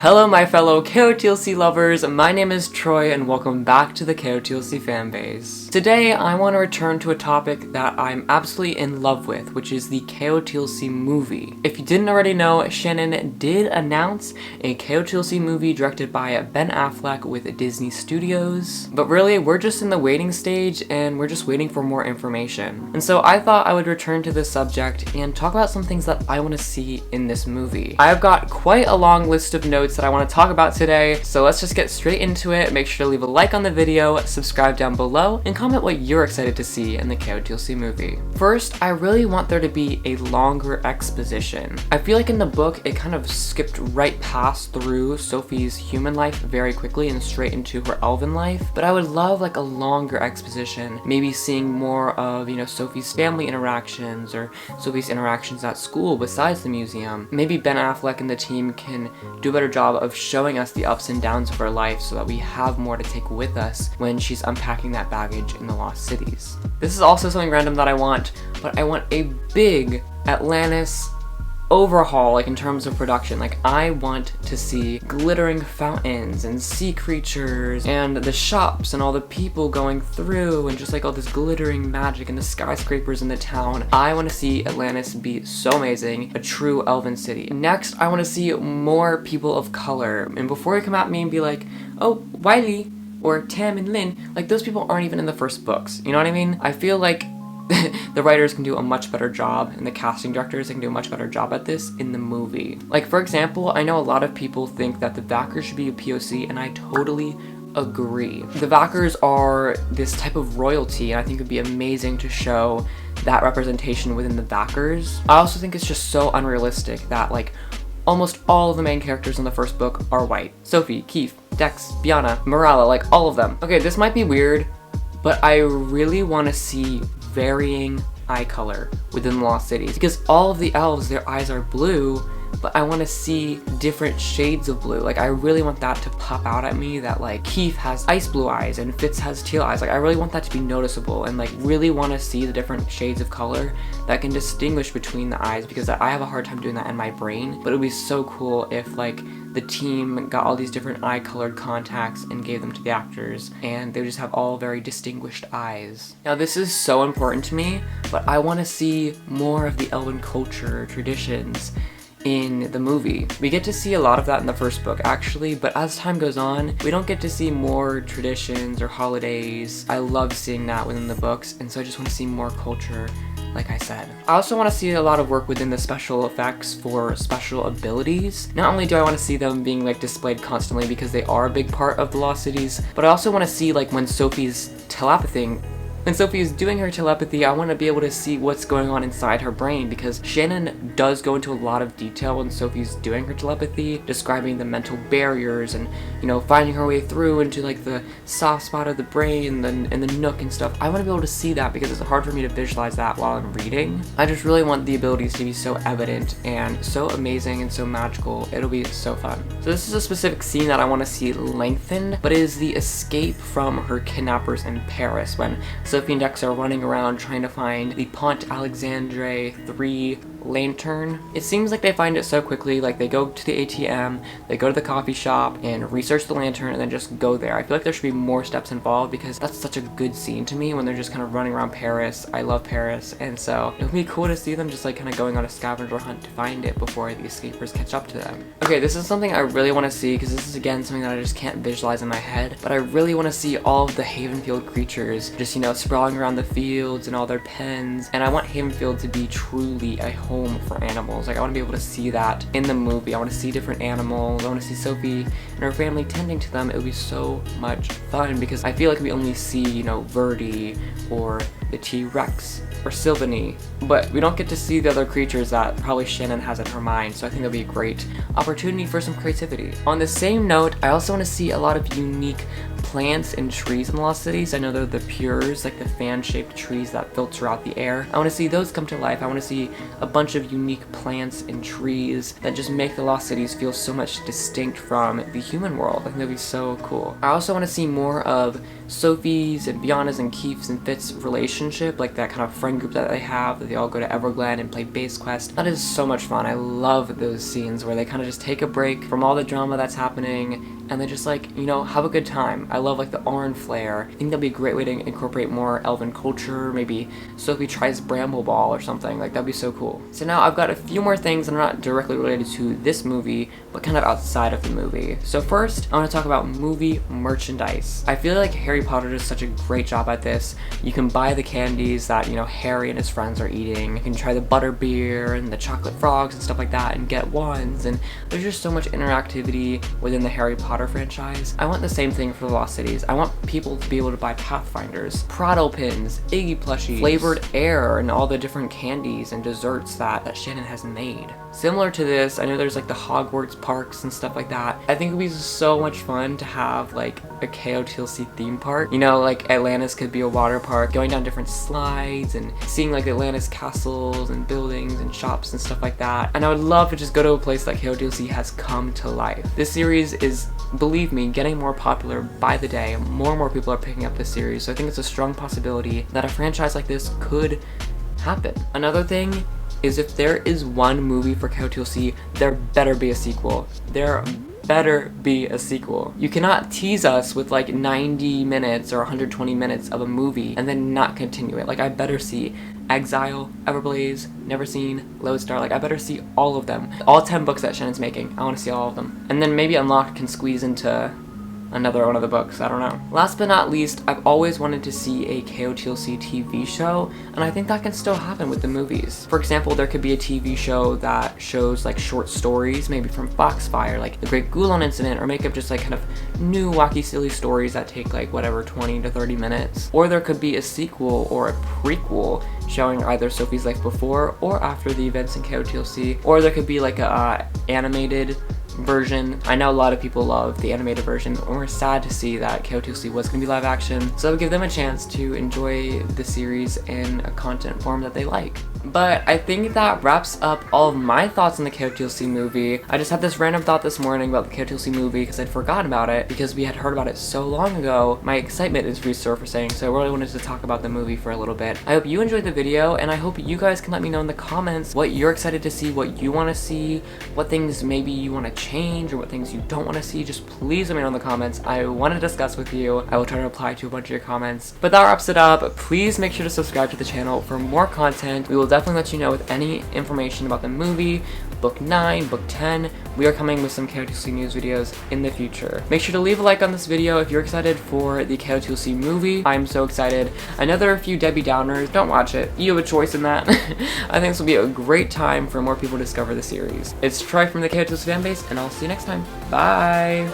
Hello my fellow KotLC lovers, my name is Troy and welcome back to the KotLC Fanbase. Today I want to return to a topic that I'm absolutely in love with, which is the KotLC Movie. If you didn't already know, Shannon did announce a KotLC movie directed by Ben Affleck with Disney Studios, but really we're just in the waiting stage and we're just waiting for more information. And so I thought I would return to this subject and talk about some things that I want to see in this movie. I've got quite a long list of notes that I want to talk about today, so let's just get straight into it. Make sure to leave a like on the video, subscribe down below, and comment what you're excited to see in the KotLC movie. First, I really want there to be a longer exposition. I feel like in the book, it kind of skipped right past through Sophie's human life very quickly and straight into her elven life, but I would love like a longer exposition, maybe seeing more of, Sophie's family interactions or Sophie's interactions at school besides the museum. Maybe Ben Affleck and the team can do a better job of showing us the ups and downs of her life so that we have more to take with us when she's unpacking that baggage in the lost cities. This is also something random that I want, but I want a big Atlantis overhaul, like in terms of production. Like I want to see glittering fountains and sea creatures and the shops and all the people going through and just like all this glittering magic and the skyscrapers in the town. I want to see Atlantis be so amazing, a true elven city. Next, I want to see more people of color. And before you come at me and be like, oh, Wiley or Tam and Lynn, like those people aren't even in the first books. You know what I mean? I feel like the writers can do a much better job and the casting directors can do a much better job at this in the movie. Like for example, I know a lot of people think that the Vackers should be a POC and I totally agree. The Vackers are this type of royalty and I think it would be amazing to show that representation within the Vackers. I also think it's just so unrealistic that like almost all of the main characters in the first book are white. Sophie, Keith, Dex, Biana, Morala, like all of them. Okay, this might be weird, but I really want to see varying eye color within the Lost Cities because all of the elves, their eyes are blue, but I want to see different shades of blue. Like I really want that to pop out at me, that like Keith has ice blue eyes and Fitz has teal eyes. Like I really want that to be noticeable and like really want to see the different shades of color that can distinguish between the eyes, because I have a hard time doing that in my brain. But it would be so cool if like the team got all these different eye colored contacts and gave them to the actors and they would just have all very distinguished eyes. Now this is so important to me, but I want to see more of the elven culture, traditions in the movie. We get to see a lot of that in the first book actually, but as time goes on, we don't get to see more traditions or holidays. I love seeing that within the books, and so I just want to see more culture, like I said. I also want to see a lot of work within the special effects for special abilities. Not only do I want to see them being like displayed constantly because they are a big part of the Lost Cities, but I also want to see like when Sophie's telepathing. When Sophie is doing her telepathy, I want to be able to see what's going on inside her brain, because Shannon does go into a lot of detail when Sophie's doing her telepathy, describing the mental barriers and, finding her way through into like the soft spot of the brain and the nook and stuff. I want to be able to see that because it's hard for me to visualize that while I'm reading. I just really want the abilities to be so evident and so amazing and so magical. It'll be so fun. So this is a specific scene that I want to see lengthened, but it is the escape from her kidnappers in Paris when Sophie and Dex are running around trying to find the Pont Alexandre 3 lantern. It seems like they find it so quickly, like they go to the ATM, they go to the coffee shop and research the lantern and then just go there. I feel like there should be more steps involved because that's such a good scene to me when they're just kind of running around Paris. I love Paris, and so it would be cool to see them just like kind of going on a scavenger hunt to find it before the escapers catch up to them. Okay, this is something I really want to see because this is again something that I just can't visualize in my head, but I really want to see all of the Havenfield creatures just, sprawling around the fields and all their pens, and I want Havenfield to be truly a home for animals. Like I want to be able to see that in the movie. I want to see different animals. I want to see Sophie and her family tending to them. It would be so much fun because I feel like we only see, Verdi or the T-Rex or Sylvanie, but we don't get to see the other creatures that probably Shannon has in her mind, so I think it'll be a great opportunity for some creativity. On the same note, I also want to see a lot of unique plants and trees in the Lost Cities. I know they're the pures, like the fan-shaped trees that filter out the air. I want to see those come to life. I want to see a bunch of unique plants and trees that just make the Lost Cities feel so much distinct from the human world. I think that'd be so cool. I also want to see more of Sophie's and Bianca's and Keith's and Fit's relationship, like that kind of friend group that they have, that they all go to Everglen and play base quest. That is so much fun. I love those scenes where they kind of just take a break from all the drama that's happening and they just like, you know, have a good time. I love like the orange flare. I think that'd be a great way to incorporate more elven culture. Maybe Sophie tries Bramble Ball or something. Like, that'd be so cool. So now I've got a few more things that are not directly related to this movie, but kind of outside of the movie. So first, I want to talk about movie merchandise. I feel like Harry Potter does such a great job at this. You can buy the candies that, you know, Harry and his friends are eating. You can try the butterbeer and the chocolate frogs and stuff like that and get ones. And there's just so much interactivity within the Harry Potter franchise. I want the same thing for the Lost Cities. I want people to be able to buy Pathfinders, Prado pins, Iggy plushies, flavored air, and all the different candies and desserts that Shannon has made. Similar to this, I know there's like the Hogwarts parks and stuff like that. I think it would be so much fun to have like a KotLC theme park. You know, like Atlantis could be a water park, going down different slides and seeing like Atlantis castles and buildings and shops and stuff like that. And I would love to just go to a place that KotLC has come to life. This series is, believe me, getting more popular by the day. More and more people are picking up this series, so I think it's a strong possibility that a franchise like this could happen. Another thing is, if there is one movie for KotLC, there better be a sequel. There better be a sequel. You cannot tease us with like 90 minutes or 120 minutes of a movie and then not continue it. Like, I better see Exile, Everblaze, Never Seen, Lodestar. Like, I better see all of them. All 10 books that Shannon's making. I want to see all of them. And then maybe Unlocked can squeeze into another one of the books, I don't know. Last but not least, I've always wanted to see a KotLC TV show, and I think that can still happen with the movies. For example, there could be a TV show that shows like short stories, maybe from Foxfire, like the Great Gulon Incident, or make up just like kind of new wacky silly stories that take like whatever 20 to 30 minutes. Or there could be a sequel or a prequel showing either Sophie's life before or after the events in KotLC, or there could be like a animated version. I know a lot of people love the animated version, and we're sad to see that KotLC was going to be live action, so I would give them a chance to enjoy the series in a content form that they like. But I think that wraps up all of my thoughts on the KotLC movie. I just had this random thought this morning about the KotLC movie because I'd forgotten about it because we had heard about it so long ago. My excitement is resurfacing, so I really wanted to talk about the movie for a little bit. I hope you enjoyed the video, and I hope you guys can let me know in the comments what you're excited to see, what you want to see, what things maybe you want to change, or what things you don't want to see. Just please let me know in the comments. I want to discuss with you. I will try to reply to a bunch of your comments. But that wraps it up. Please make sure to subscribe to the channel for more content. We will definitely let you know with any information about the movie, book 9, book 10. We are coming with some KotLC news videos in the future. Make sure to leave a like on this video if you're excited for the KotLC movie. I'm so excited. I know there are a few Debbie Downers. Don't watch it. You have a choice in that. I think this will be a great time for more people to discover the series. It's Troy from the KotLC Fanbase, and I'll see you next time. Bye!